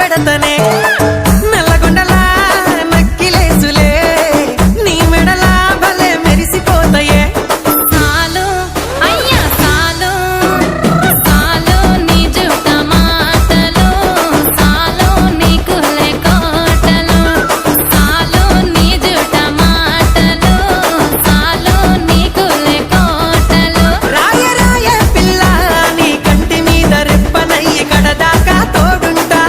పెడతనే నల్లగొండలా నక్కిలేసులే నీ మెడలా భలే మెరిసిపోతాయే సాలు అయ్యా సాలు సాలు నీ జుట్ట మాటలు సాలు నీకు లేకోటలు సాలు నీ జుట్ట మాటలు సాలు నీకు లేకోటలు రాయ రాయ పిల్ల నీ కంటి మీద రెప్పనయ్యి కడదాకా తోడుంటా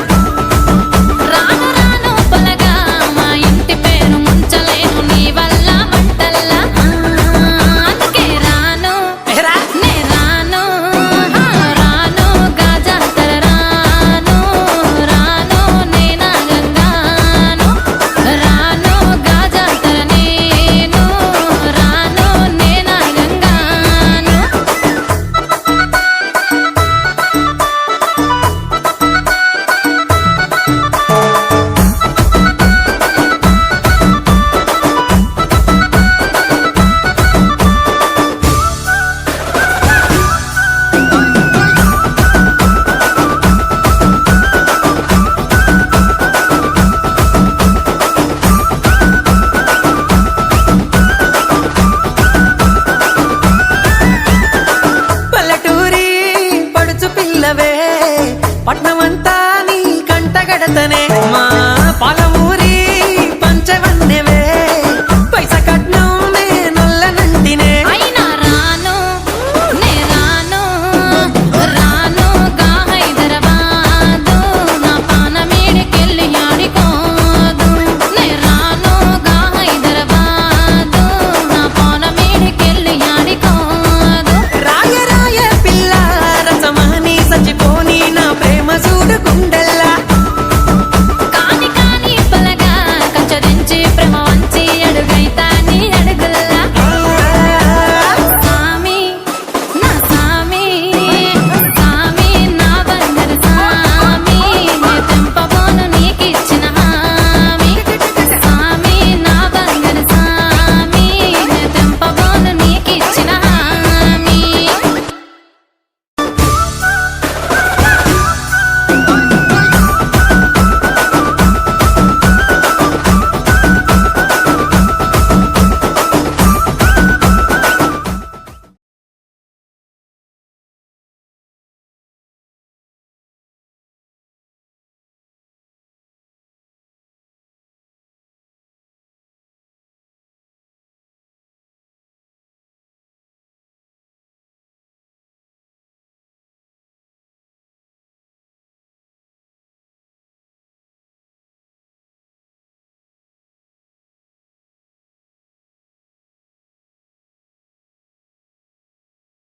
రాను రాను పొలగా మా ఇంటి పేరు ముంచలేను నీ వల్ల మంటల్లా అందుకే రాను ఏరా నే రాను రాను గాజాతర రాను రాను నే నాగంగాను రాను గాజాతర నేను రాను నే నాగంగాను పల్లెటూరి పడుచు పిల్లవే పట్నమంతా నీ కంటగడతనే